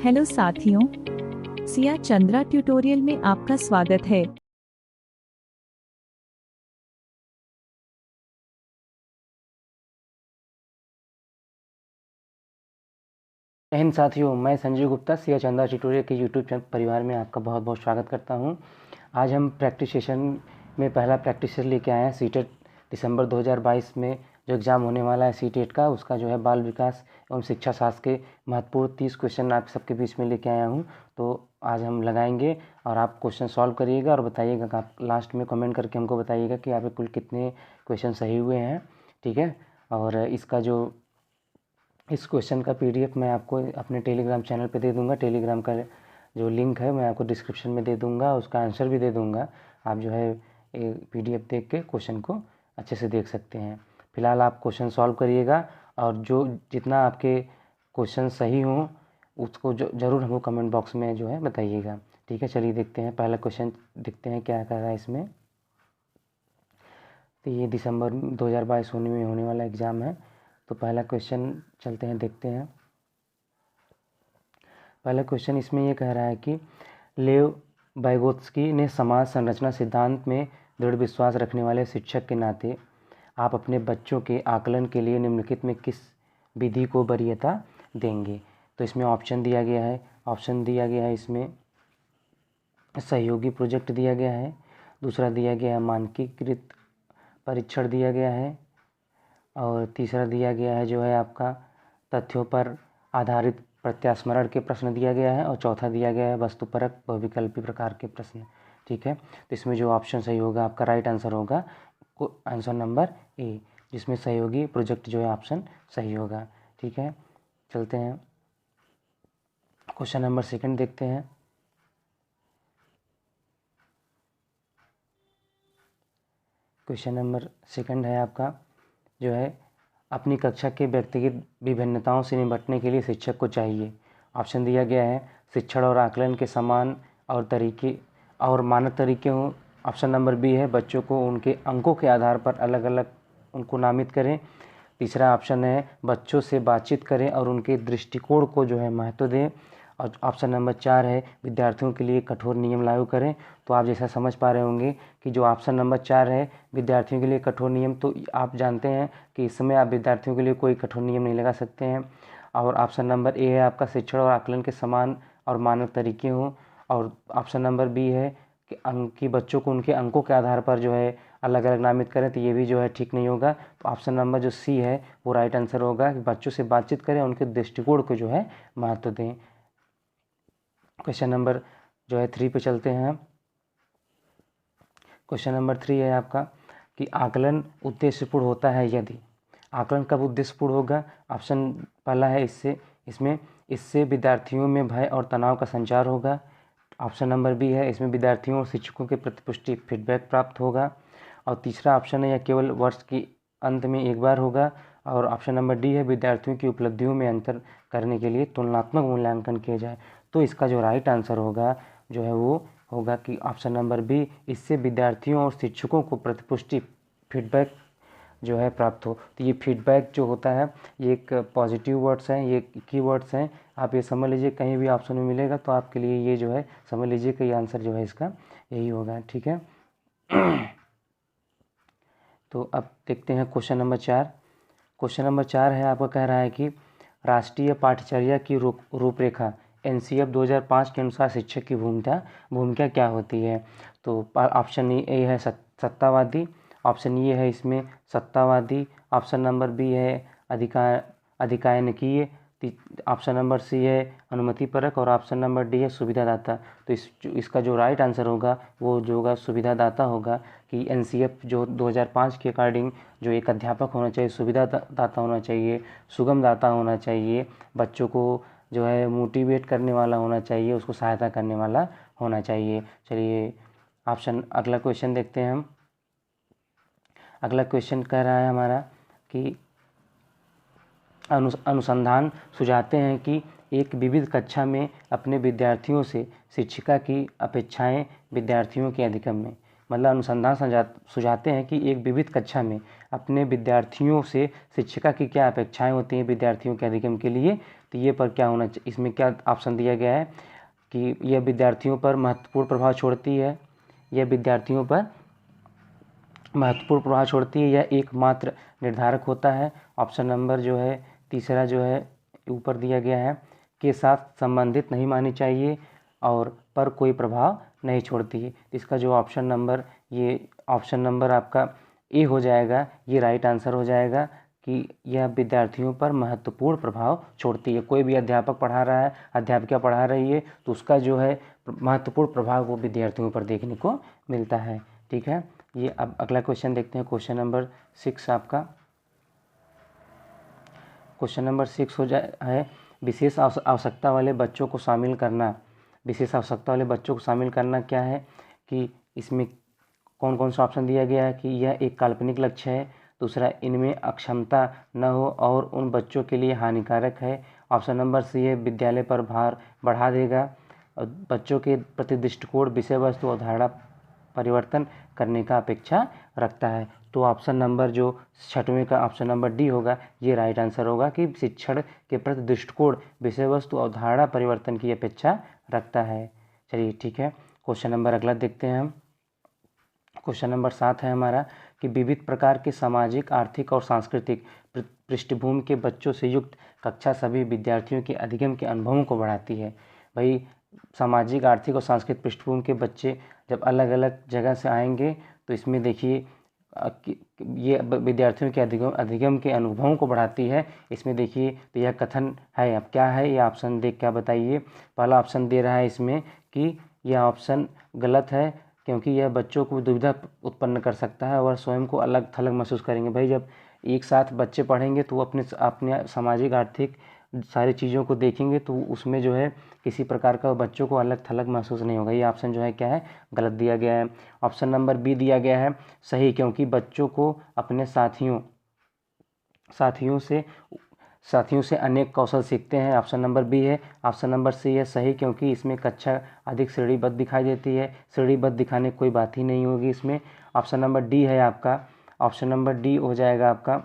Hello साथियों, Siya Chandra tutorial में आपका स्वागत है। जय हिंद साथियों, मैं संजीव गुप्ता सिया चंद्रा ट्यूटोरियल के यूट्यूब चैनल परिवार में आपका बहुत बहुत स्वागत करता हूं। आज हम प्रैक्टिस सेशन में पहला प्रैक्टिस सेशन लेके आए हैं सीटेट दिसंबर 2022 में जो एग्ज़ाम होने वाला है सीटेट का, उसका जो है बाल विकास एवं शिक्षा शास्त्र के महत्वपूर्ण 30 क्वेश्चन आप सबके बीच में लेके आया हूं। तो आज हम लगाएंगे और आप क्वेश्चन सॉल्व करिएगा और बताइएगा कि आप लास्ट में कमेंट करके हमको बताइएगा कि आपके कुल कितने क्वेश्चन सही हुए हैं, ठीक है। और इस क्वेश्चन का पीडीएफ मैं आपको अपने टेलीग्राम चैनल पे दे दूंगा। टेलीग्राम का जो लिंक है मैं आपको डिस्क्रिप्शन में दे दूंगा, उसका आंसर भी दे दूंगा। आप जो है पीडीएफ देख के क्वेश्चन को अच्छे से देख सकते हैं। फिलहाल आप क्वेश्चन सॉल्व करिएगा और जो जितना आपके क्वेश्चन सही हों उसको ज़रूर हमको कमेंट बॉक्स में जो है बताइएगा, ठीक है। चलिए देखते हैं पहला क्वेश्चन, देखते हैं क्या कर रहा है इसमें। तो ये दिसंबर 2022 में होने वाला एग्ज़ाम है। तो पहला क्वेश्चन चलते हैं, देखते हैं। पहला क्वेश्चन इसमें ये कह रहा है कि लेव वाइगोत्स्की ने समाज संरचना सिद्धांत में दृढ़ विश्वास रखने वाले शिक्षक के नाते आप अपने बच्चों के आकलन के लिए निम्नलिखित में किस विधि को वरीयता देंगे। तो इसमें ऑप्शन दिया गया है इसमें सहयोगी प्रोजेक्ट दिया गया है, दूसरा दिया गया है मानकीकृत परीक्षण दिया गया है, और तीसरा दिया गया है जो है आपका तथ्यों पर आधारित प्रत्यास्मरण के प्रश्न दिया गया है, और चौथा दिया गया है वस्तुपरक बहुविकल्पी प्रकार के प्रश्न, ठीक है। तो इसमें जो ऑप्शन सही होगा आपका राइट आंसर होगा आंसर नंबर ए, जिसमें सहयोगी प्रोजेक्ट जो है ऑप्शन सही होगा, ठीक है। चलते हैं क्वेश्चन नंबर सेकंड देखते हैं। क्वेश्चन नंबर सेकंड है आपका जो है अपनी कक्षा के व्यक्तिगत विभिन्नताओं से निपटने के लिए शिक्षक को चाहिए। ऑप्शन दिया गया है शिक्षण और आकलन के समान और तरीके और मानक तरीके हों। ऑप्शन नंबर बी है बच्चों को उनके अंकों के आधार पर अलग अलग उनको नामित करें। तीसरा ऑप्शन है बच्चों से बातचीत करें और उनके दृष्टिकोण को जो है महत्व दें। और ऑप्शन नंबर 4 है विद्यार्थियों के लिए कठोर नियम लागू करें। तो आप जैसा समझ पा रहे होंगे कि जो ऑप्शन नंबर 4 है विद्यार्थियों के लिए कठोर नियम, तो आप जानते हैं कि इस समय आप विद्यार्थियों के लिए कोई कठोर नियम नहीं लगा सकते हैं। और ऑप्शन नंबर ए है आपका शिक्षण और आकलन के समान और मानक तरीके हों। और ऑप्शन नंबर बी है कि बच्चों को उनके अंकों के आधार पर जो है अलग अलग नामित करें, तो ये भी जो है ठीक नहीं होगा। तो ऑप्शन नंबर जो सी है वो राइट आंसर होगा कि बच्चों से बातचीत करें, उनके दृष्टिकोण को जो है महत्व दें। क्वेश्चन नंबर जो है 3 पे चलते हैं। क्वेश्चन नंबर 3 है आपका कि आकलन उद्देश्यपूर्ण होता है यदि। आकलन कब उद्देश्यपूर्ण होगा। ऑप्शन पहला है इससे विद्यार्थियों में भय और तनाव का संचार होगा। ऑप्शन नंबर बी है इसमें विद्यार्थियों और शिक्षकों के प्रति पुष्टि फीडबैक प्राप्त होगा। और तीसरा ऑप्शन है यह केवल वर्ष के अंत में एक बार होगा। और ऑप्शन नंबर डी है विद्यार्थियों की उपलब्धियों में अंतर करने के लिए तुलनात्मक मूल्यांकन किया जाए। तो इसका जो राइट आंसर होगा जो है वो होगा कि ऑप्शन नंबर बी, इससे विद्यार्थियों और शिक्षकों को प्रतिपुष्टि फीडबैक जो है प्राप्त हो। तो ये फीडबैक जो होता है ये एक पॉजिटिव वर्ड्स हैं, ये की वर्ड्स हैं। आप ये समझ लीजिए कहीं भी ऑप्शन में मिलेगा तो आपके लिए ये जो है समझ लीजिए कि ये आंसर जो है इसका यही होगा, ठीक है। तो अब देखते हैं क्वेश्चन नंबर 4। क्वेश्चन नंबर 4 है आपका कह रहा है कि राष्ट्रीय पाठ्यचर्या की रूपरेखा एनसीएफ 2005 के अनुसार शिक्षक की भूमिका क्या होती है। तो ऑप्शन ए है सत्तावादी, ऑप्शन ये है इसमें सत्तावादी, ऑप्शन नंबर बी है अधिकायनकीय, ऑप्शन नंबर सी है अनुमतिपरक, और ऑप्शन नंबर डी है सुविधादाता। तो इसका जो राइट आंसर होगा वो जो होगा सुविधादाता होगा कि एनसीएफ जो 2005 के अकॉर्डिंग जो एक अध्यापक होना चाहिए सुविधादाता होना चाहिए, सुगमदाता होना चाहिए, बच्चों को जो है मोटिवेट करने वाला होना चाहिए, उसको सहायता करने वाला होना चाहिए। चलिए अगला क्वेश्चन देखते हैं हम। अगला क्वेश्चन कह रहा है हमारा कि अनुसंधान सुझाते हैं कि एक विविध कक्षा में अपने विद्यार्थियों से शिक्षिका की अपेक्षाएं विद्यार्थियों के अधिगम में मतलब अनुसंधान सुझाते हैं कि एक विविध कक्षा में अपने विद्यार्थियों से शिक्षिका की क्या अपेक्षाएं होती हैं विद्यार्थियों के अधिगम के लिए। तो ये पर क्या होना चाहिए, इसमें क्या ऑप्शन दिया गया है कि यह विद्यार्थियों पर महत्वपूर्ण प्रभाव छोड़ती है, यह विद्यार्थियों पर महत्वपूर्ण प्रभाव छोड़ती है, यह एकमात्र निर्धारक होता है। ऑप्शन नंबर जो है तीसरा जो है ऊपर दिया गया है के साथ संबंधित नहीं मानी चाहिए और पर कोई प्रभाव नहीं छोड़ती है। इसका जो ऑप्शन नंबर, ये ऑप्शन नंबर आपका ए हो जाएगा, ये राइट आंसर हो जाएगा कि यह विद्यार्थियों पर महत्वपूर्ण प्रभाव छोड़ती है। कोई भी अध्यापक पढ़ा रहा है, अध्यापिका पढ़ा रही है, तो उसका जो है महत्वपूर्ण प्रभाव वो विद्यार्थियों पर देखने को मिलता है। ठीक है, ये अब अगला क्वेश्चन देखते हैं। क्वेश्चन नंबर 6 आपका, क्वेश्चन नंबर 6 है विशेष आवश्यकता वाले बच्चों को शामिल करना। विशेष आवश्यकता वाले बच्चों को शामिल करना क्या है कि इसमें कौन कौन सा ऑप्शन दिया गया है कि यह एक काल्पनिक लक्ष्य है, दूसरा इनमें अक्षमता न हो और उन बच्चों के लिए हानिकारक है। ऑप्शन नंबर सी है विद्यालय पर भार बढ़ा देगा और बच्चों के प्रति दृष्टिकोण, विषय वस्तु और धारणा परिवर्तन करने का अपेक्षा रखता है। तो ऑप्शन नंबर जो 6वें का ऑप्शन नंबर डी होगा, ये राइट आंसर होगा कि शिक्षण के प्रति दृष्टिकोण, विषय वस्तु और धारणा परिवर्तन की अपेक्षा रखता है। चलिए ठीक है, क्वेश्चन नंबर अगला देखते हैं हम। क्वेश्चन नंबर 7 है हमारा कि विविध प्रकार के सामाजिक, आर्थिक और सांस्कृतिक पृष्ठभूमि के बच्चों से युक्त कक्षा सभी विद्यार्थियों के अधिगम के अनुभवों को बढ़ाती है। भाई सामाजिक, आर्थिक और सांस्कृतिक पृष्ठभूमि के बच्चे जब अलग अलग जगह से आएंगे तो इसमें देखिए ये विद्यार्थियों के अधिगम के अनुभवों को बढ़ाती है। इसमें देखिए तो यह कथन है, अब क्या है ये ऑप्शन देख क्या बताइए। पहला ऑप्शन दे रहा है इसमें कि यह ऑप्शन गलत है क्योंकि यह बच्चों को दुविधा उत्पन्न कर सकता है और स्वयं को अलग थलग महसूस करेंगे। भाई जब एक साथ बच्चे पढ़ेंगे तो वो अपने सामाजिक, आर्थिक सारी चीज़ों को देखेंगे तो उसमें जो है किसी प्रकार का बच्चों को अलग थलग महसूस नहीं होगा। ये ऑप्शन जो है क्या है, गलत दिया गया है। ऑप्शन नंबर बी दिया गया है सही, क्योंकि बच्चों को अपने साथियों से अनेक कौशल सीखते हैं। ऑप्शन नंबर बी है। ऑप्शन नंबर सी है सही, क्योंकि इसमें कक्षा अधिक श्रेणीबद्ध दिखाई देती है। श्रेणीबद्ध दिखाने की कोई बात ही नहीं होगी इसमें। ऑप्शन नंबर डी है आपका, ऑप्शन नंबर डी हो जाएगा आपका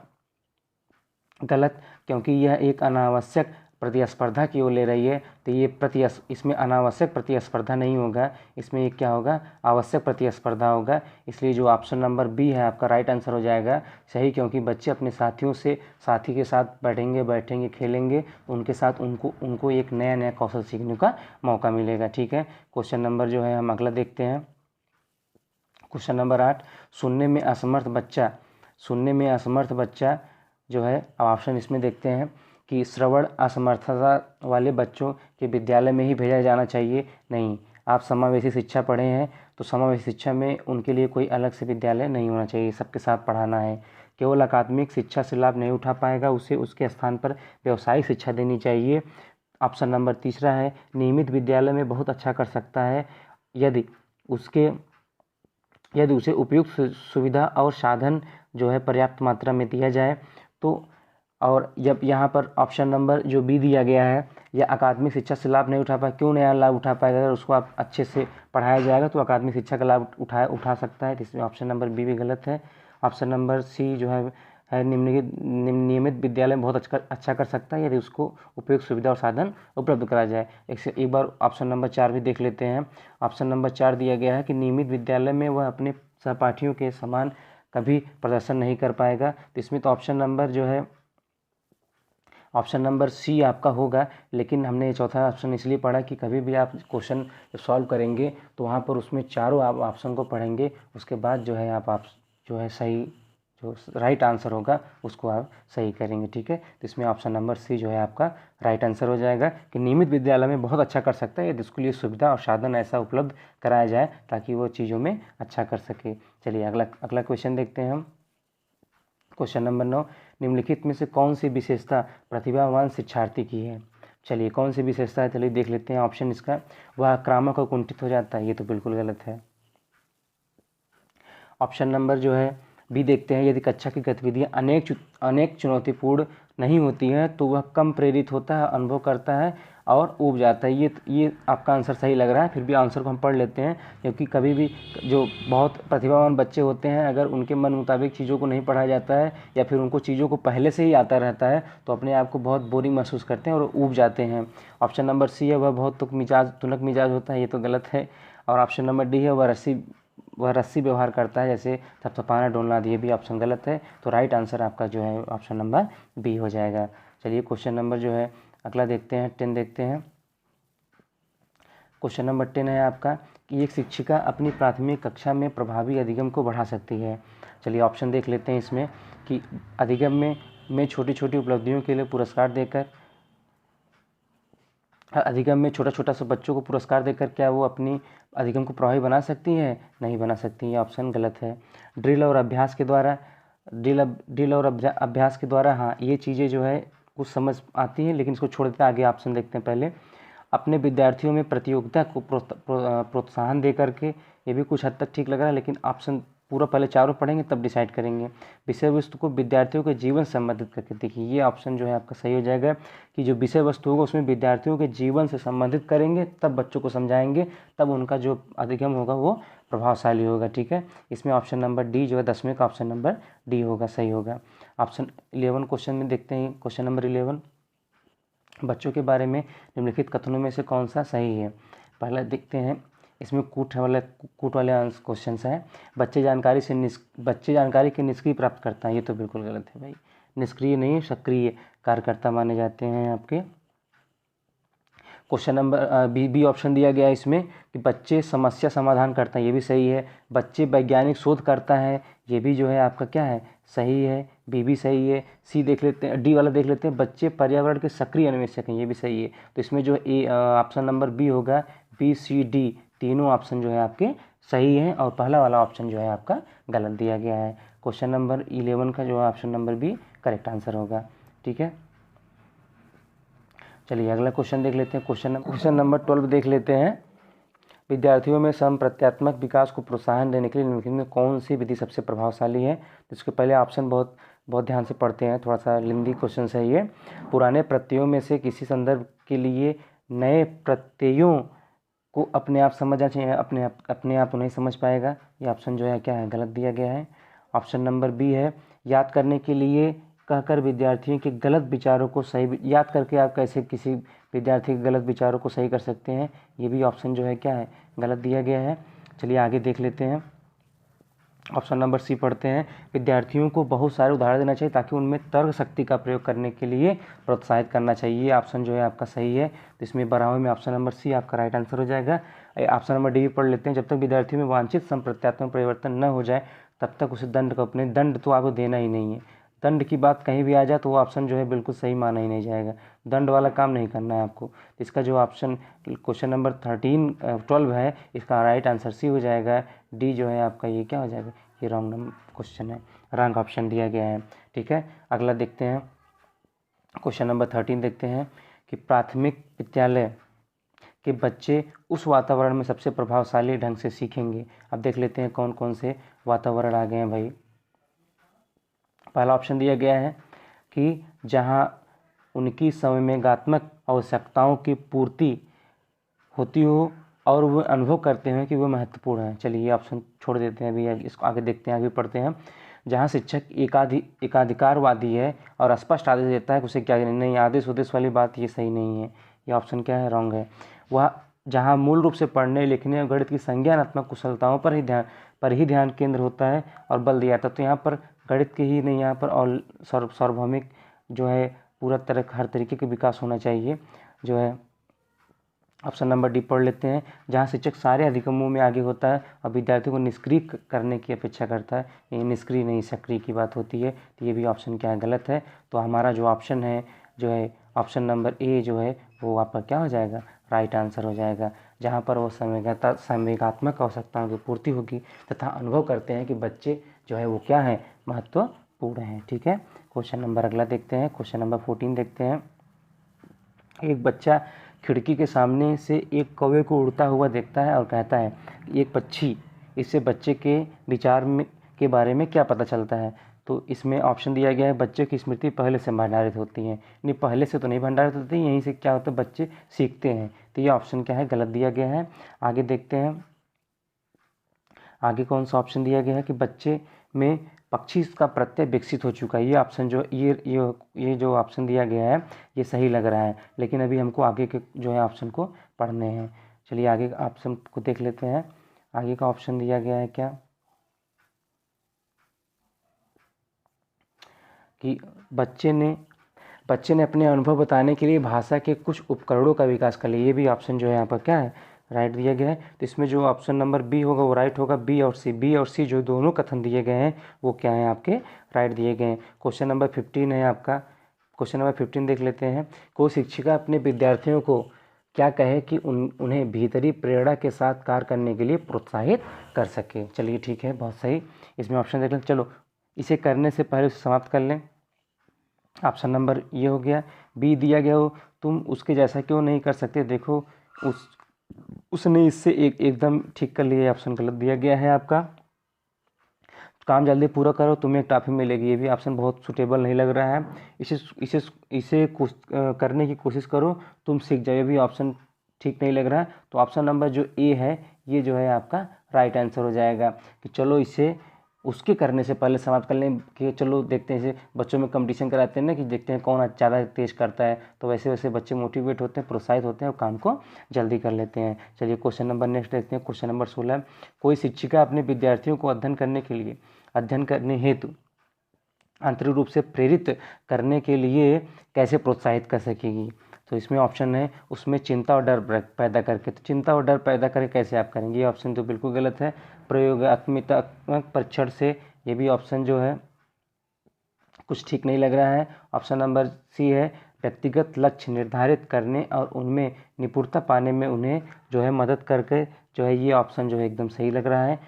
गलत, क्योंकि यह एक अनावश्यक प्रतिस्पर्धा की ओर ले रही है। तो ये इसमें अनावश्यक प्रतिस्पर्धा नहीं होगा, इसमें ये क्या होगा, आवश्यक प्रतिस्पर्धा होगा। इसलिए जो ऑप्शन नंबर बी है आपका राइट आंसर हो जाएगा सही, क्योंकि बच्चे अपने साथी के साथ बैठेंगे खेलेंगे, उनके साथ उनको एक नया कौशल सीखने का मौका मिलेगा। ठीक है, क्वेश्चन नंबर जो है हम अगला देखते हैं। क्वेश्चन नंबर 8, सुनने में असमर्थ बच्चा जो है, अब ऑप्शन इसमें देखते हैं कि श्रवण असमर्थता वाले बच्चों के विद्यालय में ही भेजा जाना चाहिए। नहीं, आप समावेशी शिक्षा पढ़े हैं तो समावेशी शिक्षा में उनके लिए कोई अलग से विद्यालय नहीं होना चाहिए, सबके साथ पढ़ाना है। केवल अकादमिक शिक्षा से लाभ नहीं उठा पाएगा, उसे उसके स्थान पर व्यावसायिक शिक्षा देनी चाहिए। ऑप्शन नंबर तीसरा है नियमित विद्यालय में बहुत अच्छा कर सकता है यदि उसे उपयुक्त सुविधा और साधन जो है पर्याप्त मात्रा में दिया जाए। तो और जब यहाँ पर ऑप्शन नंबर जो बी दिया गया है, या अकादमिक शिक्षा से लाभ नहीं उठा पाए, क्यों नया लाभ उठा पाएगा, अगर उसको आप अच्छे से पढ़ाया जाएगा तो अकादमिक शिक्षा का लाभ उठा सकता है। इसमें ऑप्शन नंबर बी भी गलत है। ऑप्शन नंबर सी जो है नियमित विद्यालय में बहुत अच्छा कर सकता है यदि उसको उपयुक्त सुविधा और साधन उपलब्ध कराया जाए। एक बार ऑप्शन नंबर 4 भी देख लेते हैं। ऑप्शन नंबर 4 दिया गया है कि नियमित विद्यालय में वह अपने सहपाठियों के समान कभी प्रदर्शन नहीं कर पाएगा। तो इसमें तो ऑप्शन नंबर जो है ऑप्शन नंबर सी आपका होगा, लेकिन हमने ये चौथा ऑप्शन इसलिए पढ़ा कि कभी भी आप क्वेश्चन सॉल्व करेंगे तो वहाँ पर उसमें चारों आप ऑप्शन को पढ़ेंगे, उसके बाद जो है आप जो है सही जो राइट आंसर होगा उसको आप सही करेंगे। ठीक है, तो इसमें ऑप्शन नंबर सी जो है आपका राइट आंसर हो जाएगा कि नियमित विद्यालय में बहुत अच्छा कर सकता है यदि उसके लिए सुविधा और साधन ऐसा उपलब्ध कराया जाए ताकि वो चीज़ों में अच्छा कर सके। चलिए अगला क्वेश्चन देखते हैं हम। क्वेश्चन नंबर 9, निम्नलिखित में से कौन सी विशेषता प्रतिभावान शिक्षार्थी की है। चलिए कौन सी विशेषता है, चलिए देख लेते हैं। ऑप्शन इसका, वह आक्रामक और कुंठित हो जाता है, ये तो बिल्कुल गलत है। ऑप्शन नंबर जो है बी देखते हैं, यदि कक्षा की गतिविधियाँ अनेक चुनौतीपूर्ण नहीं होती हैं तो वह कम प्रेरित होता है, अनुभव करता है और ऊब जाता है। ये आपका आंसर सही लग रहा है। फिर भी आंसर को हम पढ़ लेते हैं, क्योंकि कभी भी जो बहुत प्रतिभावान बच्चे होते हैं, अगर उनके मन मुताबिक चीज़ों को नहीं पढ़ाया जाता है या फिर उनको चीज़ों को पहले से ही आता रहता है तो अपने आप को बहुत बोरिंग महसूस करते हैं और ऊब जाते हैं। ऑप्शन नंबर सी है, वह बहुत तुनक मिजाज होता है, ये तो गलत है। और ऑप्शन नंबर डी है, वह रस्सी व्यवहार करता है, जैसे थपथपाना, डोलना, ये भी ऑप्शन गलत है। तो राइट आंसर आपका जो है ऑप्शन नंबर बी हो जाएगा। चलिए क्वेश्चन नंबर जो है अगला देखते हैं, 10 देखते हैं। क्वेश्चन नंबर 10 है आपका कि एक शिक्षिका अपनी प्राथमिक कक्षा में प्रभावी अधिगम को बढ़ा सकती है। चलिए ऑप्शन देख लेते हैं इसमें कि अधिगम में छोटी छोटी उपलब्धियों के लिए पुरस्कार देकर, अधिगम में छोटा छोटा सा बच्चों को पुरस्कार देकर क्या वो अपनी अधिगम को प्रभावी बना सकती है? नहीं बना सकती, ये ऑप्शन गलत है। ड्रिल और अभ्यास के द्वारा हाँ ये चीज़ें जो है कुछ समझ आती हैं, लेकिन इसको छोड़ देते हैं, आगे ऑप्शन देखते हैं। पहले अपने विद्यार्थियों में प्रतियोगिता को प्रोत्साहन दे करके, ये भी कुछ हद तक ठीक लग रहा है, लेकिन ऑप्शन पूरा पहले चारों पढ़ेंगे तब डिसाइड करेंगे। विषय वस्तु को विद्यार्थियों के जीवन से संबंधित करके, देखिए ये ऑप्शन जो है आपका सही हो जाएगा कि जो विषय वस्तु होगा उसमें विद्यार्थियों के जीवन से संबंधित करेंगे, तब बच्चों को समझाएंगे, तब उनका जो अधिगम होगा वो प्रभावशाली होगा। ठीक है, इसमें ऑप्शन नंबर डी जो है 10वें का ऑप्शन नंबर डी होगा, सही होगा। ऑप्शन 11 क्वेश्चन में देखते हैं, क्वेश्चन नंबर 11, बच्चों के बारे में निम्नलिखित कथनों में से कौन सा सही है? पहला देखते हैं, इसमें कूट वाले क्वेश्चन है। बच्चे जानकारी के निष्क्रिय प्राप्त करता है, ये तो बिल्कुल गलत है भाई, निष्क्रिय नहीं सक्रिय कार्यकर्ता माने जाते हैं आपके। क्वेश्चन नंबर बी ऑप्शन दिया गया है इसमें कि बच्चे समस्या समाधान करता है, ये भी सही है। बच्चे वैज्ञानिक शोध करता है, ये भी जो है आपका क्या है, सही है, बी भी सही है। सी देख लेते हैं, डी वाला देख लेते हैं, बच्चे पर्यावरण के सक्रिय अन्वेषक हैं, ये भी सही है। तो इसमें जो ऑप्शन नंबर बी होगा, बी सी डी तीनों ऑप्शन जो है आपके सही हैं, और पहला वाला ऑप्शन जो है आपका गलत दिया गया है। क्वेश्चन नंबर 11 का जो है option number B correct answer होगा। ठीक है, चलिए अगला क्वेश्चन देख लेते हैं। क्वेश्चन नंबर 12 देख लेते हैं। विद्यार्थियों में प्रत्यात्मक विकास को प्रोत्साहन देने के लिए निम्नलिखित में कौन सी विधि सबसे प्रभावशाली है? तो इसके पहले ऑप्शन बहुत ध्यान से पढ़ते हैं, थोड़ा सा लंबी क्वेश्चन है ये। पुराने प्रत्ययों में से किसी संदर्भ के लिए नए प्रत्ययों को अपने आप समझना चाहिए, अपने आप तो नहीं समझ पाएगा, ये ऑप्शन जो है क्या है, गलत दिया गया है। ऑप्शन नंबर बी है, याद करने के लिए कहकर विद्यार्थियों के गलत विचारों को सही, याद करके आप कैसे किसी विद्यार्थी के गलत विचारों को सही कर सकते हैं, ये भी ऑप्शन जो है क्या है, गलत दिया गया है। चलिए आगे देख लेते हैं, ऑप्शन नंबर सी पढ़ते हैं। विद्यार्थियों को बहुत सारे उदाहरण देना चाहिए ताकि उनमें तर्क शक्ति का प्रयोग करने के लिए प्रोत्साहित करना चाहिए, ऑप्शन जो है आपका सही है। तो इसमें बराबर में ऑप्शन नंबर सी आपका राइट आंसर हो जाएगा। ऑप्शन नंबर डी पढ़ लेते हैं। जब तक विद्यार्थियों में वांछित संप्रत्यात्मक परिवर्तन न हो जाए तब तक उसे दंड तो आपको देना ही नहीं है। दंड की बात कहीं भी आ जाए तो वो ऑप्शन जो है बिल्कुल सही माना ही नहीं जाएगा, दंड वाला काम नहीं करना है आपको। इसका जो ऑप्शन क्वेश्चन नंबर 12 है, इसका राइट आंसर सी हो जाएगा। डी जो है आपका ये क्या हो जाएगा, ये रॉन्ग क्वेश्चन है, रॉन्ग ऑप्शन दिया गया है। ठीक है, अगला देखते हैं, क्वेश्चन नंबर 13 देखते हैं कि प्राथमिक विद्यालय के बच्चे उस वातावरण में सबसे प्रभावशाली ढंग से सीखेंगे। अब देख लेते हैं कौन कौन से वातावरण आ गए हैं भाई। पहला ऑप्शन दिया गया है कि जहां उनकी संवेगात्मक आवश्यकताओं की पूर्ति होती हो और वो अनुभव करते हैं कि वो महत्वपूर्ण है। चलिए ये ऑप्शन छोड़ देते हैं अभी, इसको आगे देखते हैं, आगे पढ़ते हैं। जहाँ शिक्षक एकाधिकारवादी है और स्पष्ट आदेश देता है कि उसे क्या नहीं, आदेश उद्देश्य वाली बात ये सही नहीं है, ये ऑप्शन क्या है, रॉन्ग है। वह जहाँ मूल रूप से पढ़ने लिखने और गणित की संज्ञानात्मक कुशलताओं पर ही ध्यान केंद्र होता है और बल दिया जाता है, तो यहाँ पर गणित के ही नहीं, यहाँ पर और सार्वभौमिक जो है पूरा तरह हर तरीके के विकास होना चाहिए, जो है ऑप्शन नंबर डी पढ़ लेते हैं। जहाँ शिक्षक सारे अधिगमों में आगे होता है और विद्यार्थियों को निष्क्रिय करने की अपेक्षा करता है, ये निष्क्रिय नहीं सक्रिय की बात होती है, तो ये भी ऑप्शन क्या है, गलत है। तो हमारा जो ऑप्शन है जो है ऑप्शन नंबर ए जो है वो आपका क्या हो जाएगा, राइट आंसर हो जाएगा। जहाँ पर वो संवेगात्मक आवश्यकताओं की पूर्ति होगी तथा अनुभव करते हैं कि बच्चे जो है वो क्या है, महत्वपूर्ण है। ठीक है, क्वेश्चन नंबर अगला देखते हैं, क्वेश्चन नंबर 14 देखते हैं। एक बच्चा खिड़की के सामने से एक कौवे को उड़ता हुआ देखता है और कहता है कि एक पक्षी इससे बच्चे के के बारे में क्या पता चलता है? तो इसमें ऑप्शन दिया गया है बच्चों की स्मृति पहले से भंडारित होती है। नहीं, पहले से तो नहीं भंडारित होती, यहीं से क्या होता है, बच्चे सीखते हैं। तो ये ऑप्शन क्या है, गलत दिया गया है। आगे देखते हैं, आगे कौन सा ऑप्शन दिया गया है कि बच्चे में पक्षी का प्रत्यय विकसित हो चुका है। ये ऑप्शन जो ये जो ऑप्शन दिया गया है ये सही लग रहा है, लेकिन अभी हमको आगे के जो है ऑप्शन को पढ़ने हैं। चलिए आगे ऑप्शन को देख लेते हैं। आगे का ऑप्शन दिया गया है क्या कि बच्चे ने अपने अनुभव बताने के लिए भाषा के कुछ उपकरणों का विकास कर लिया। ये भी ऑप्शन जो है यहाँ पर क्या है, राइट दिया गया है। तो इसमें जो ऑप्शन नंबर बी होगा वो राइट होगा। बी और सी जो दोनों कथन दिए गए हैं वो क्या है, आपके राइट दिए गए हैं। क्वेश्चन नंबर 15 है आपका। क्वेश्चन नंबर 15 देख लेते हैं। कोई शिक्षिका अपने विद्यार्थियों को क्या कहे कि उन्हें भीतरी प्रेरणा के साथ कार्य करने के लिए प्रोत्साहित कर सके। चलिए ठीक है, बहुत सही। इसमें ऑप्शन देख लें। चलो इसे करने से पहले उसे समाप्त कर लें। ऑप्शन नंबर ये हो गया। बी दिया गया हो, तुम उसके जैसा क्यों नहीं कर सकते, देखो उसने इससे एकदम ठीक कर लिया। ऑप्शन गलत दिया गया है आपका। काम जल्दी पूरा करो, तुम्हें एक टॉफी मिलेगी। ये भी ऑप्शन बहुत सुटेबल नहीं लग रहा है। इसे करने की कोशिश करो, तुम सीख जाओ। ये भी ऑप्शन ठीक नहीं लग रहा है। तो ऑप्शन नंबर जो ए है ये जो है आपका राइट आंसर हो जाएगा कि चलो इसे उसके करने से पहले समाप्त कर लें। कि चलो देखते हैं, जैसे बच्चों में कंपटीशन कराते हैं ना कि देखते हैं कौन ज़्यादा तेज करता है, तो वैसे वैसे बच्चे मोटिवेट होते हैं, प्रोत्साहित होते हैं और काम को जल्दी कर लेते हैं। चलिए क्वेश्चन नंबर नेक्स्ट देखते हैं। Question number 16। कोई शिक्षिका अपने विद्यार्थियों को अध्ययन करने हेतु आंतरिक रूप से प्रेरित करने के लिए कैसे प्रोत्साहित कर सकेगी। तो इसमें ऑप्शन है उसमें चिंता और डर पैदा करके। तो चिंता और डर पैदा करके कैसे आप करेंगे, ये ऑप्शन तो बिल्कुल गलत है। प्रयोगात्मक परीक्षण से, ये भी ऑप्शन जो है कुछ ठीक नहीं लग रहा है। ऑप्शन नंबर सी है व्यक्तिगत लक्ष्य निर्धारित करने और उनमें निपुणता पाने में उन्हें जो है मदद करके जो है, ये ऑप्शन जो है एकदम सही लग रहा है।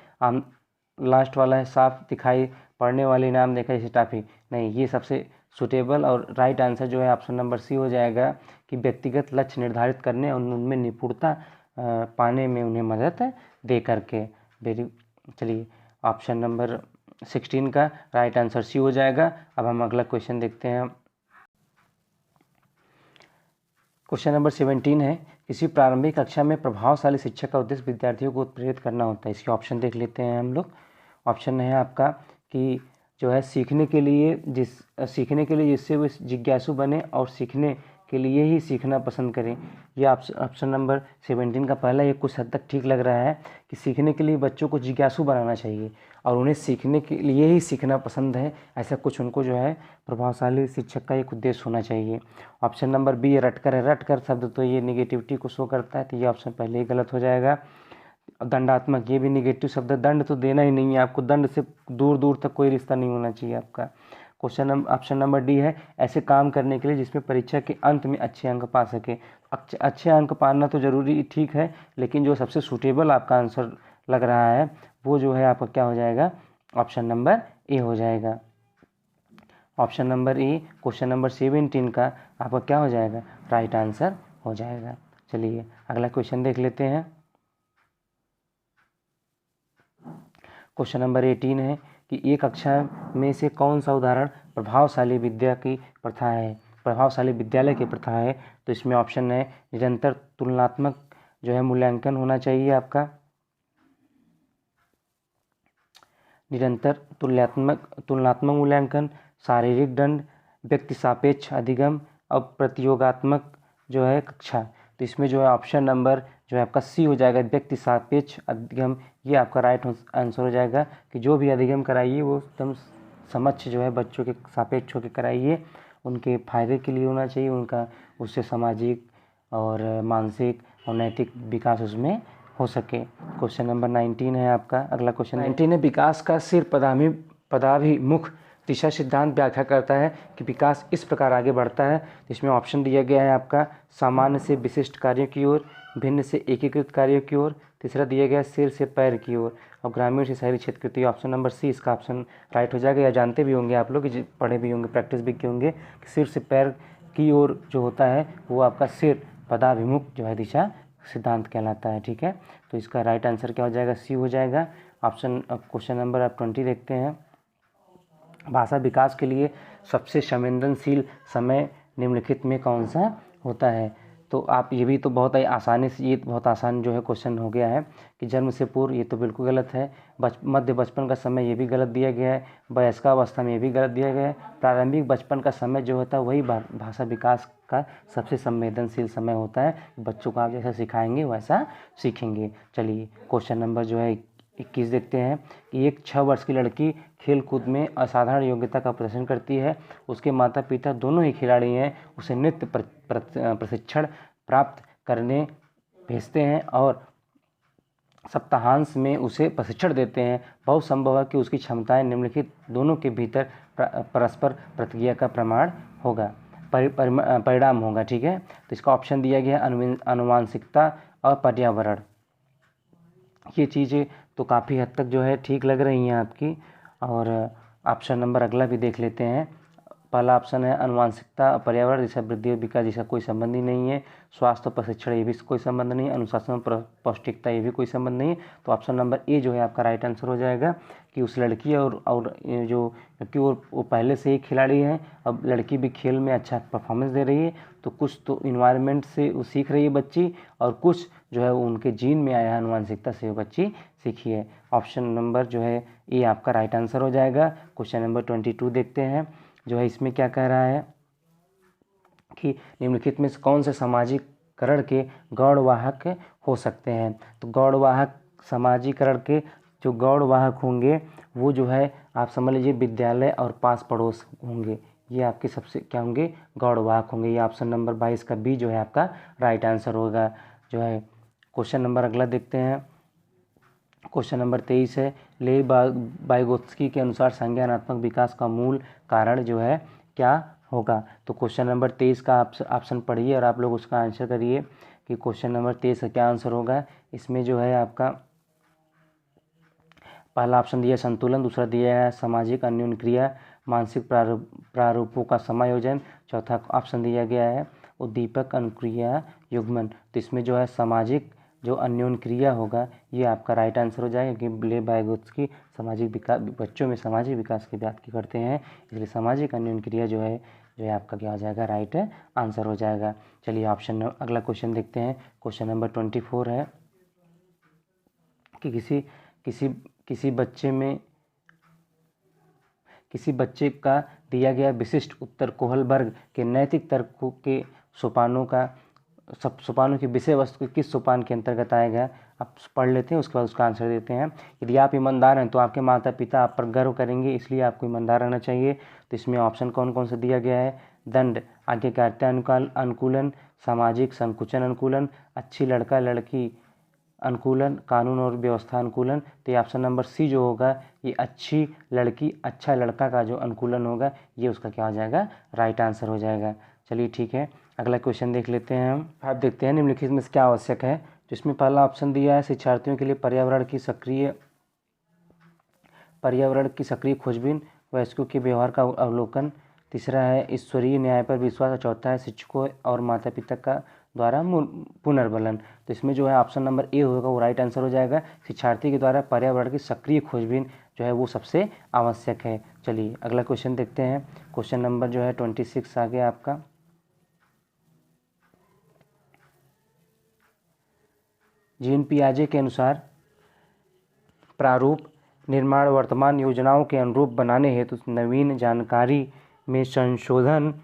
लास्ट वाला है साफ दिखाई पड़ने वाले इनाम देखा जैसे टॉफी, नहीं, ये सबसे सुटेबल और राइट आंसर जो है ऑप्शन नंबर सी हो जाएगा कि व्यक्तिगत लक्ष्य निर्धारित करने और उनमें निपुणता पाने में उन्हें मदद दे करके। चलिए ऑप्शन नंबर 16 का राइट आंसर सी हो जाएगा। अब हम अगला क्वेश्चन देखते हैं। क्वेश्चन नंबर 17 है किसी प्रारंभिक कक्षा में प्रभावशाली शिक्षक का उद्देश्य विद्यार्थियों को प्रेरित करना होता है। इसके ऑप्शन देख लेते हैं हम लोग। ऑप्शन है आपका कि जो है सीखने के लिए जिससे वे जिज्ञासु बने और सीखने के लिए ही सीखना पसंद करें। ये ऑप्शन नंबर 17 का पहला ये कुछ हद तक ठीक लग रहा है कि सीखने के लिए बच्चों को जिज्ञासु बनाना चाहिए और उन्हें सीखने के लिए ही सीखना पसंद है, ऐसा कुछ उनको जो है प्रभावशाली शिक्षक का एक उद्देश्य होना चाहिए। ऑप्शन नंबर बी रटकर है। रटकर शब्द तो ये निगेटिविटी को शो करता है, तो ये ऑप्शन पहले ही गलत हो जाएगा। दंडात्मक, ये भी निगेटिव शब्द है, दंड तो देना ही नहीं है आपको, दंड से दूर दूर तक कोई रिश्ता नहीं होना चाहिए आपका। ऑप्शन नंबर डी है ऐसे काम करने के लिए जिसमें परीक्षा के अंत में अच्छे अंक पा सके। अच्छे अंक पाना तो जरूरी ठीक है, लेकिन जो सबसे सूटेबल आपका आंसर लग रहा है वो जो है आपका क्या हो जाएगा, ऑप्शन नंबर ए हो जाएगा। Option number A question number 17 का आपका क्या हो जाएगा, राइट आंसर हो जाएगा। चलिए अगला क्वेश्चन देख लेते हैं। क्वेश्चन नंबर 18 है कि एक कक्षा में से कौन सा उदाहरण प्रभावशाली विद्यालय की प्रथा है। तो इसमें ऑप्शन है निरंतर तुलनात्मक जो है मूल्यांकन होना चाहिए आपका, निरंतर तुलनात्मक मूल्यांकन, शारीरिक दंड, व्यक्ति सापेक्ष अधिगम और प्रतियोगात्मक जो है कक्षा। तो इसमें जो है ऑप्शन नंबर जो है आपका सी हो जाएगा, व्यक्ति सापेक्ष अधिगम। ये आपका राइट आंसर हो जाएगा कि जो भी अधिगम कराइए वो एकदम समक्ष जो है बच्चों के सापेक्ष होकर कराइए, उनके फायदे के लिए होना चाहिए, उनका उससे सामाजिक और मानसिक और नैतिक विकास उसमें हो सके। क्वेश्चन नंबर 19 है आपका। अगला क्वेश्चन 19 है विकास का सिर पदाभिमुख दिशा सिद्धांत व्याख्या करता है कि विकास इस प्रकार आगे बढ़ता है। इसमें ऑप्शन दिया गया है आपका सामान्य से विशिष्ट कार्यों की ओर, भिन्न से एकीकृत कार्यों की ओर, तीसरा दिया गया सिर से पैर की ओर और ग्रामीण से शहरी क्षेत्र की। ऑप्शन नंबर सी इसका ऑप्शन राइट हो जाएगा। या जानते भी होंगे आप लोग, पढ़े भी होंगे, प्रैक्टिस भी किए होंगे कि सिर से पैर की ओर जो होता है वो आपका सिर पदाभिमुख जो है दिशा सिद्धांत कहलाता है। ठीक है, तो इसका राइट आंसर क्या हो जाएगा, सी हो जाएगा। क्वेश्चन नंबर आप 20 देखते हैं। भाषा विकास के लिए सबसे संवेदनशील समय निम्नलिखित में कौन सा होता है? तो आप ये भी तो बहुत ही आसानी से, ये बहुत आसान जो है क्वेश्चन हो गया है कि जन्म से पूर्व, ये तो बिल्कुल गलत है। मध्य बचपन का समय, ये भी गलत दिया गया है। वयस्कावस्था में, ये भी गलत दिया गया है। प्रारंभिक बचपन का समय जो होता है वही भाषा विकास का सबसे संवेदनशील समय होता है। बच्चों को आप जैसा सिखाएंगे वैसा सीखेंगे। चलिए क्वेश्चन नंबर जो है 21 देखते हैं कि एक 6 वर्ष की लड़की खेल कूद में असाधारण योग्यता का प्रदर्शन करती है। उसके माता पिता दोनों ही खिलाड़ी हैं। उसे नृत्य प्रशिक्षण प्राप्त करने भेजते हैं और सप्ताहांत में उसे प्रशिक्षण देते हैं। बहुत संभव है कि उसकी क्षमताएं निम्नलिखित दोनों के भीतर परस्पर प्रतिक्रिया का प्रमाण होगा, परिणाम होगा। ठीक है, तो इसका ऑप्शन दिया गया है आनुवंशिकता और पर्यावरण। ये चीज़ें तो काफ़ी हद तक जो है ठीक लग रही हैं आपकी। और ऑप्शन नंबर अगला भी देख लेते हैं। पहला ऑप्शन है आनुवंशिकता, पर्यावरण जैसा वृद्धि और विकास जैसा कोई संबंध ही नहीं है। स्वास्थ्य और प्रशिक्षण, ये भी कोई संबंध नहीं है। अनुशासन और पौष्टिकता, ये भी कोई संबंध नहीं है। तो ऑप्शन नंबर ए जो है आपका राइट आंसर हो जाएगा कि उस लड़की और जो, क्योंकि वो पहले से ही खिलाड़ी हैं, अब लड़की भी खेल में अच्छा परफॉर्मेंस दे रही है, तो कुछ तो इन्वायरमेंट से वो सीख रही है बच्ची, और कुछ जो है उनके जीन में आया है, आनुवंशिकता से वो बच्ची सीखी है। ऑप्शन नंबर जो है ए आपका राइट आंसर हो जाएगा। क्वेश्चन नंबर 22 देखते हैं जो है, इसमें क्या कह रहा है कि निम्नलिखित में कौन से सामाजिकरण के गौड़वाहक हो सकते हैं? तो गौड़वाहक, सामाजिकरण के जो गौड़वाहक होंगे वो जो है आप समझ लीजिए विद्यालय और पास पड़ोस होंगे। ये आपके सबसे क्या होंगे? गौड़वाहक होंगे। ये ऑप्शन नंबर 22 का बी जो है आपका राइट आंसर होगा जो है। क्वेश्चन नंबर अगला देखते हैं। क्वेश्चन नंबर 23 है, ले वाइगोत्स्की के अनुसार संज्ञानात्मक विकास का मूल कारण जो है क्या होगा? तो क्वेश्चन नंबर 23 का ऑप्शन पढ़िए और आप लोग उसका आंसर करिए कि क्वेश्चन नंबर 23 का क्या आंसर होगा। इसमें जो है आपका पहला ऑप्शन दिया संतुलन, दूसरा दिया है सामाजिक अन्योन्य क्रिया, मानसिक प्रारूपों का समायोजन, चौथा ऑप्शन दिया गया है उद्दीपक अनुक्रिया युग्मन। तो इसमें जो है सामाजिक जो अन्योन्य क्रिया होगा ये आपका राइट आंसर हो जाएगा, क्योंकि ले वाइगोत्स्की सामाजिक विकास, बच्चों में सामाजिक विकास की बात करते हैं, इसलिए सामाजिक अन्योन्य क्रिया जो है आपका क्या हो जाएगा? राइट आंसर हो जाएगा। चलिए ऑप्शन अगला क्वेश्चन देखते हैं। क्वेश्चन नंबर 24 है कि किसी बच्चे का दिया गया विशिष्ट उत्तर कोहलबर्ग के नैतिक तर्कों के सोपानों की विषय वस्तु किस सोपान के अंतर्गत आएगा? आप पढ़ लेते हैं, उसके बाद उसका आंसर देते हैं। यदि आप ईमानदार हैं तो आपके माता पिता आप पर गर्व करेंगे, इसलिए आपको ईमानदार रहना चाहिए। तो इसमें ऑप्शन कौन कौन से दिया गया है? दंड, आज्ञाकारिता अनुकूलन, सामाजिक संकुचन अनुकूलन, अच्छी लड़का लड़की अनुकूलन, कानून और व्यवस्था अनुकूलन। तो ये ऑप्शन नंबर सी जो होगा ये अच्छी लड़की अच्छा लड़का का जो अनुकूलन होगा ये उसका क्या हो जाएगा? राइट आंसर हो जाएगा। चलिए ठीक है, अगला क्वेश्चन देख लेते हैं हम। आप देखते हैं निम्नलिखित में से क्या आवश्यक है। तो इसमें पहला ऑप्शन दिया है शिक्षार्थियों के लिए पर्यावरण की सक्रिय खोजबीन, वयस्कों के व्यवहार का अवलोकन, तीसरा है ईश्वरीय न्याय पर विश्वास, और चौथा है शिक्षकों और माता पिता का द्वारा पुनर्बलन। तो इसमें जो है ऑप्शन नंबर ए होगा वो राइट आंसर हो जाएगा। शिक्षार्थी के द्वारा पर्यावरण की सक्रिय खोजबीन जो है वो सबसे आवश्यक है। चलिए अगला क्वेश्चन देखते हैं। क्वेश्चन नंबर जो है 26 आ गया आपका। जीन पियाजे के अनुसार प्रारूप निर्माण वर्तमान योजनाओं के अनुरूप बनाने हेतु नवीन जानकारी में संशोधन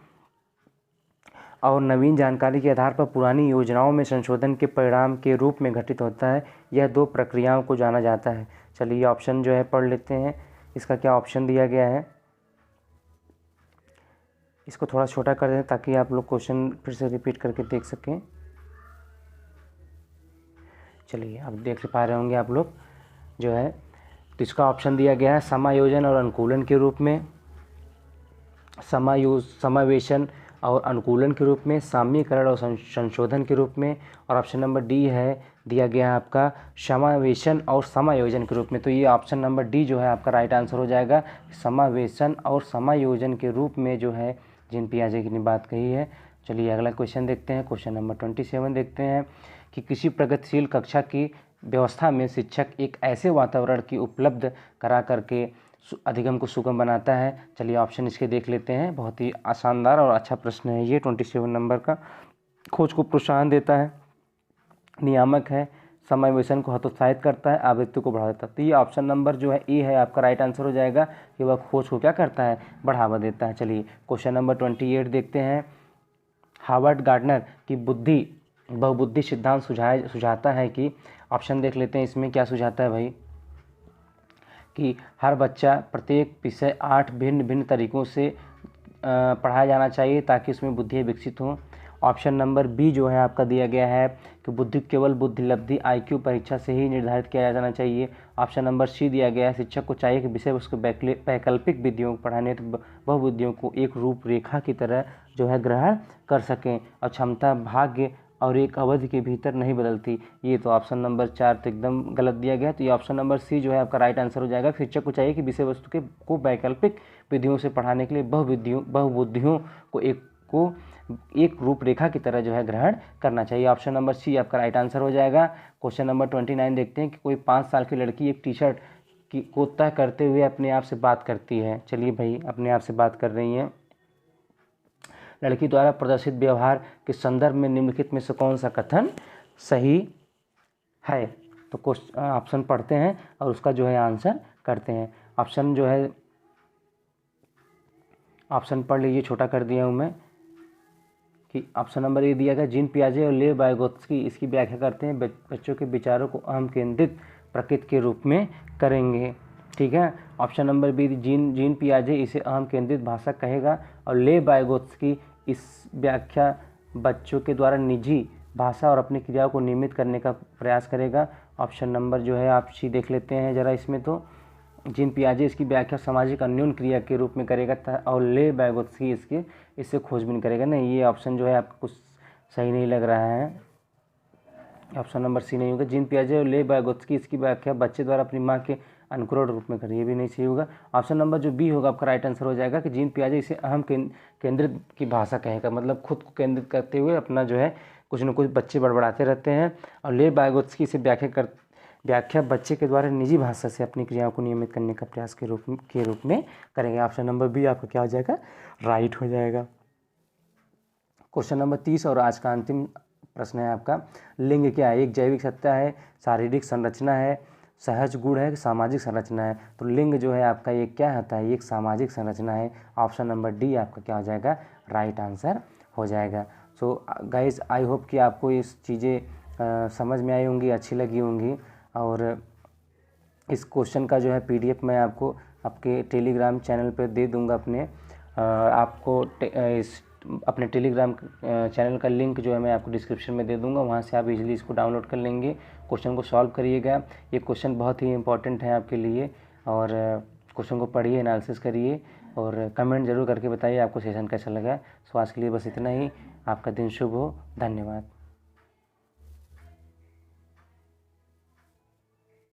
और नवीन जानकारी के आधार पर पुरानी योजनाओं में संशोधन के परिणाम के रूप में घटित होता है। यह दो प्रक्रियाओं को जाना जाता है। चलिए ऑप्शन जो है पढ़ लेते हैं। इसका क्या ऑप्शन दिया गया है, इसको थोड़ा छोटा कर दें ताकि आप लोग क्वेश्चन फिर से रिपीट करके देख सकें। चलिए अब देख पा रहे होंगे आप लोग जो है। तो इसका ऑप्शन दिया गया है समायोजन और अनुकूलन के रूप में, समावेशन और अनुकूलन के रूप में, साम्यीकरण और संशोधन के रूप में, और ऑप्शन नंबर डी है दिया गया है आपका समावेशन और समायोजन के रूप में। तो ये ऑप्शन नंबर डी जो है आपका राइट आंसर हो जाएगा। समावेशन और समायोजन के रूप में जो है जीन पियाजे की बात कही है। चलिए अगला क्वेश्चन देखते हैं। क्वेश्चन नंबर 27 देखते हैं कि किसी प्रगतिशील कक्षा की व्यवस्था में शिक्षक एक ऐसे वातावरण की उपलब्ध करा करके अधिगम को सुगम बनाता है। चलिए ऑप्शन इसके देख लेते हैं। बहुत ही शानदार और अच्छा प्रश्न है ये। 27 नंबर का खोज को प्रोत्साहन देता है, नियामक है, समावेशन को हतोत्साहित करता है, आवृत्ति को बढ़ा देता है। तो ये ऑप्शन नंबर जो है ए है आपका राइट आंसर हो जाएगा कि वह खोज को क्या करता है, बढ़ावा देता है। चलिए क्वेश्चन नंबर 28 देखते हैं। हार्वर्ड गार्डनर की बहुबुद्धि सिद्धांत सुझाता है कि, ऑप्शन देख लेते हैं इसमें क्या सुझाता है भाई, कि हर बच्चा प्रत्येक विषय 8 भिन्न भिन्न तरीकों से पढ़ाया जाना चाहिए ताकि उसमें बुद्धि विकसित हो। ऑप्शन नंबर बी जो है आपका दिया गया है कि बुद्धि केवल बुद्धिलब्धि IQ परीक्षा से ही निर्धारित किया जाना चाहिए। ऑप्शन नंबर सी दिया गया है शिक्षक को चाहिए कि विषय वस्तु वैकल्पिक विधियों को पढ़ाने तो बहुविधियों को एक रूपरेखा की तरह जो है ग्रहण कर सकें और क्षमता भाग्य और एक अवधि के भीतर नहीं बदलती। ये तो ऑप्शन नंबर 4 तो एकदम गलत दिया गया। तो ये ऑप्शन नंबर सी जो है आपका राइट आंसर हो जाएगा। शिक्षक को चाहिए कि विषय वस्तु को वैकल्पिक विधियों से पढ़ाने के लिए बहुबुद्धियों को एक रूपरेखा की तरह जो है ग्रहण करना चाहिए। ऑप्शन नंबर सी आपका राइट आंसर हो जाएगा। क्वेश्चन नंबर 29 देखते हैं कि कोई 5 साल की लड़की एक टी शर्ट को तय करते हुए अपने आप से बात करती है। चलिए भाई अपने आप से बात कर रही हैं। लड़की द्वारा प्रदर्शित व्यवहार के संदर्भ में निम्नलिखित में से कौन सा कथन सही है। तो ऑप्शन पढ़ते हैं और उसका जो है आंसर करते हैं। ऑप्शन जो है ऑप्शन पढ़ लीजिए, छोटा कर दिया हूँ मैं, कि ऑप्शन नंबर ए दिया गया जीन पियाजे और लेव वाइगोत्स्की इसकी व्याख्या करते हैं बच्चों के विचारों को अहम केंद्रित प्रकृति के रूप में करेंगे। ठीक है। ऑप्शन नंबर बी जीन पियाजे इसे अहम केंद्रित भाषा कहेगा और लेव वाइगोत्स्की इस व्याख्या बच्चों के द्वारा निजी भाषा और अपनी क्रियाओं को नियमित करने का प्रयास करेगा। ऑप्शन नंबर जो है आप सी देख लेते हैं ज़रा इसमें, तो जीन पियाजे इसकी व्याख्या सामाजिक अन्योन्य क्रिया के रूप में करेगा और ले वाइगोत्स्की इससे खोजबीन करेगा। नहीं, ये ऑप्शन जो है आपको कुछ सही नहीं लग रहा है। ऑप्शन नंबर सी नहीं होगा। जीन पियाजे और ले वाइगोत्स्की इसकी व्याख्या बच्चे द्वारा अपनी माँ के अनुकरण रूप में करें, ये भी नहीं सही होगा। ऑप्शन नंबर जो बी होगा आपका राइट आंसर हो जाएगा कि जीन पियाजे इसे अहम केंद्रित की भाषा कहेगा, मतलब खुद को केंद्रित करते हुए अपना जो है कुछ न कुछ बच्चे बड़बड़ाते रहते हैं। और ले वाइगोत्स्की इसे व्याख्या बच्चे के द्वारा निजी भाषा से अपनी क्रियाओं को नियमित करने का प्रयास के रूप में करेंगे। ऑप्शन नंबर बी आपका क्या हो जाएगा, राइट हो जाएगा। क्वेश्चन नंबर 30 और आज का अंतिम प्रश्न है आपका, लिंग क्या है। एक जैविक सत्ता है, शारीरिक संरचना है, सहज गुण है, सामाजिक संरचना है। तो लिंग जो है आपका ये क्या होता है, एक सामाजिक संरचना है। ऑप्शन नंबर डी आपका क्या हो जाएगा, राइट आंसर हो जाएगा। सो गाइस आई होप कि आपको इस चीज़ें समझ में आई होंगी, अच्छी लगी होंगी। और इस क्वेश्चन का जो है PDF मैं आपको आपके टेलीग्राम चैनल पर दे दूंगा। आपको अपने टेलीग्राम चैनल का लिंक जो है मैं आपको डिस्क्रिप्शन में दे दूंगा, वहाँ से आप इजीली इसको डाउनलोड कर लेंगे। क्वेश्चन को सॉल्व करिएगा, ये क्वेश्चन बहुत ही इंपॉर्टेंट है आपके लिए। और क्वेश्चन को पढ़िए, एनालिसिस करिए और कमेंट जरूर करके बताइए आपको सेशन कैसा लगा। सो आज के लिए बस इतना ही। आपका दिन शुभ हो। धन्यवाद।